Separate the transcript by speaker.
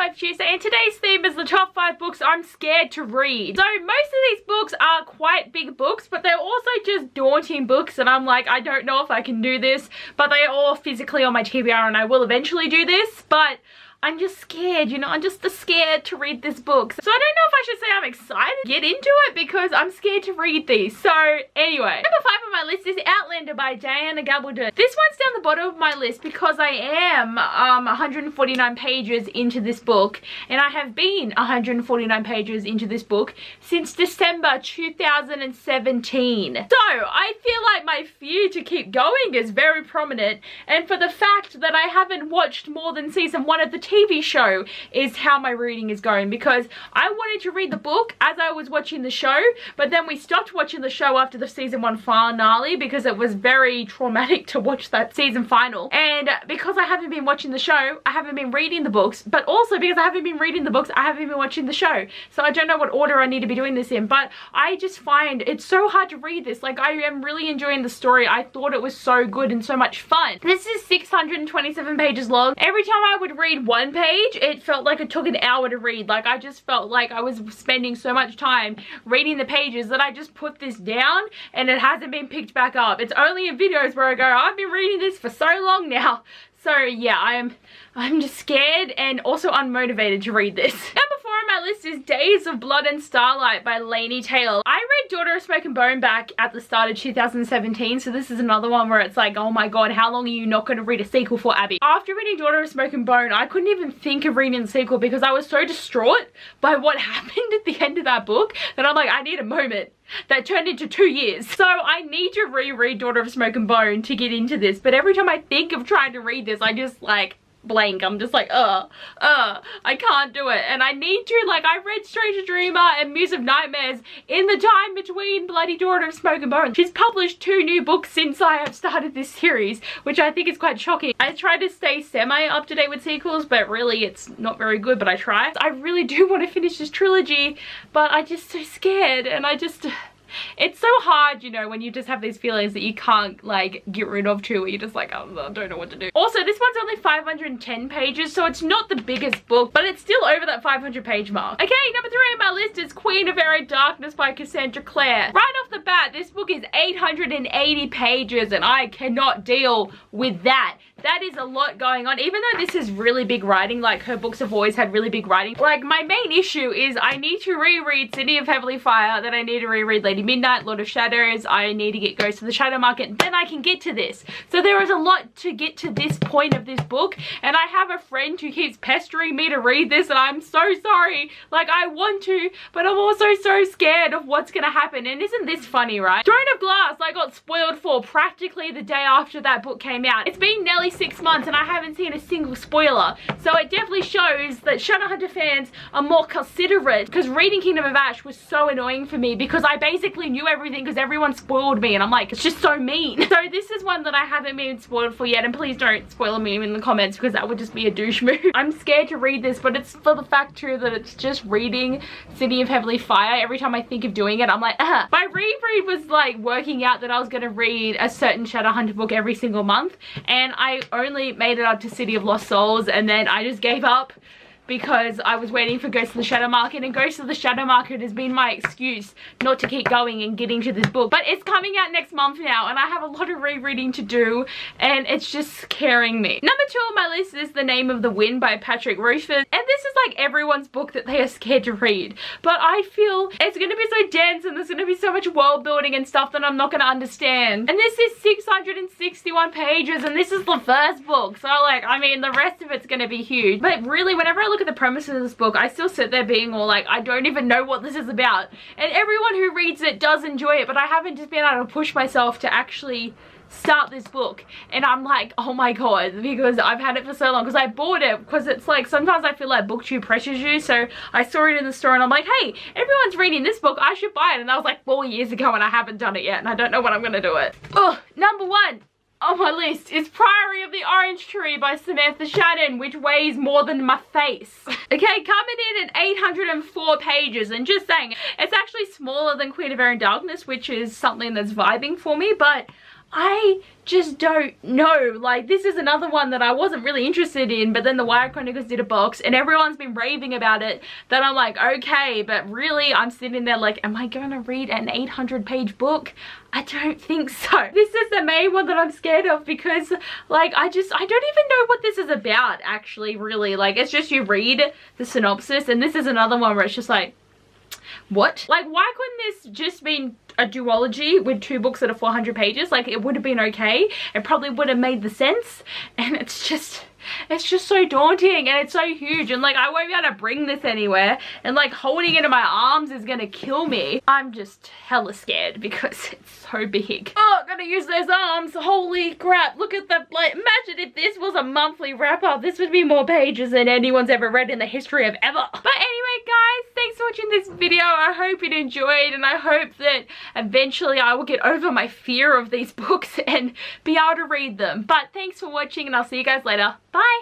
Speaker 1: 5 Tuesday, and today's theme is the top 5 books I'm scared to read. So most of these books are quite big books, but they're also just daunting books, and I'm like, I don't know if I can do this, but they're all physically on my TBR, and I will eventually do this, but I'm just scared, you know, I'm just scared to read this book. So I don't know if I should say I'm excited to get into it because I'm scared to read these. So anyway, number 5 on my list is Outlander by Diana Gabaldon. This one's down the bottom of my list because I am 149 pages into this book, and I have been 149 pages into this book since December 2017. So I feel like my fear to keep going is very prominent, and for the fact that I haven't watched more than season 1 of the TV show is how my reading is going, because I wanted to read the book as I was watching the show, but then we stopped watching the show after the season 1 finale because it was very traumatic to watch that season final. And because I haven't been watching the show, I haven't been reading the books, but also because I haven't been reading the books, I haven't been watching the show. So I don't know what order I need to be doing this in, but I just find it's so hard to read this. Like, I am really enjoying the story. I thought it was so good and so much fun. This is 627 pages long. Every time I would read one page, it felt like it took an hour to read. Like, I just felt like I was spending so much time reading the pages that I just put this down and it hasn't been picked back up. It's only in videos where I go, I've been reading this for so long now. So yeah, I'm just scared and also unmotivated to read this. Number 4 on my list is Days of Blood and Starlight by Laini Taylor. I read Daughter of Smoke and Bone back at the start of 2017, so this is another one where it's like, oh my god, how long are you not going to read a sequel for, Abby? After reading Daughter of Smoke and Bone, I couldn't even think of reading the sequel because I was so distraught by what happened at the end of that book that I'm like, I need a moment. That turned into 2 years. So I need to reread Daughter of Smoke and Bone to get into this, but every time I think of trying to read this, I just like blank. I'm just like, I can't do it. And I need to, like, I read Stranger Dreamer and Muse of Nightmares in the time between bloody Daughter of Smoke and Bone. She's published 2 new books since I have started this series, which I think is quite shocking. I try to stay semi up to date with sequels, but really it's not very good, but I try. I really do want to finish this trilogy, but I'm just so scared, and it's so hard, you know, when you just have these feelings that you can't, like, get rid of too, where you're just like, oh, I don't know what to do. Also, this one's only 510 pages, so it's not the biggest book, but it's still over that 500 page mark. Okay, number 3 on my list is Queen of Air and Darkness by Cassandra Clare. Right off the bat, this book is 880 pages, and I cannot deal with that. That is a lot going on. Even though this is really big writing, like her books have always had really big writing, like my main issue is I need to reread City of Heavenly Fire, then I need to reread Lady Midnight, Lord of Shadows, I need to get Ghost of the Shadow Market, then I can get to this. So there is a lot to get to this point of this book, and I have a friend who keeps pestering me to read this, and I'm so sorry. Like, I want to, but I'm also so scared of what's gonna happen. And isn't this funny, right? Throne of Glass I got spoiled for practically the day after that book came out. It's been nearly 6 months and I haven't seen a single spoiler, so it definitely shows that Shadowhunter fans are more considerate, because reading Kingdom of Ash was so annoying for me because I basically knew everything because everyone spoiled me, and I'm like, it's just so mean. So this is one that I haven't been spoiled for yet, and please don't spoil me in the comments because that would just be a douche move. I'm scared to read this, but it's for the fact too that it's just reading City of Heavenly Fire. Every time I think of doing it, I'm like, My reread was like working out that I was gonna read a certain Shadowhunter book every single month, and I only made it up to City of Lost Souls, and then I just gave up because I was waiting for Ghost of the Shadow Market, and Ghost of the Shadow Market has been my excuse not to keep going and getting to this book. But it's coming out next month now, and I have a lot of rereading to do, and it's just scaring me. Number 2 on my list is The Name of the Wind by Patrick Rochford, and this is like everyone's book that they are scared to read, but I feel it's gonna be so dense and there's gonna be so much world building and stuff that I'm not gonna understand. And this is 661 pages, and this is the first book, so like, I mean, the rest of it's gonna be huge. But really, whenever I look at the premise of this book, I still sit there being all like, I don't even know what this is about. And everyone who reads it does enjoy it, but I haven't just been able to push myself to actually start this book. And I'm like, oh my god, because I've had it for so long, because I bought it because it's like, sometimes I feel like BookTube pressures you, so I saw it in the store and I'm like, hey, everyone's reading this book, I should buy it. And that was like 4 years ago and I haven't done it yet, and I don't know when I'm gonna do it. Oh, number 1 on my list is Priory of the Orange Tree by Samantha Shannon, which weighs more than my face. Okay, coming in at 804 pages, and just saying, it's actually smaller than Queen of Air and Darkness, which is something that's vibing for me, but I just don't know. Like, this is another one that I wasn't really interested in, but then the Wire Chronicles did a box and everyone's been raving about it, that I'm like, okay, but really I'm sitting there like, am I going to read an 800-page book? I don't think so. This is the main one that I'm scared of because, like, I don't even know what this is about, actually, really. Like, it's just you read the synopsis, and this is another one where it's just like, what? Like, why couldn't this just been a duology with 2 books that are 400 pages? Like, it would have been okay. It probably would have made the sense. And it's just so daunting, and it's so huge, and like I won't be able to bring this anywhere, and like holding it in my arms is gonna kill me. I'm just hella scared because it's so big. Oh, gotta use those arms. Holy crap, look at the, like, imagine if this was a monthly wrap up. This would be more pages than anyone's ever read in the history of ever. But anyway guys, thanks for watching this video. I hope you enjoyed, and I hope that eventually I will get over my fear of these books and be able to read them. But thanks for watching, and I'll see you guys later. Bye!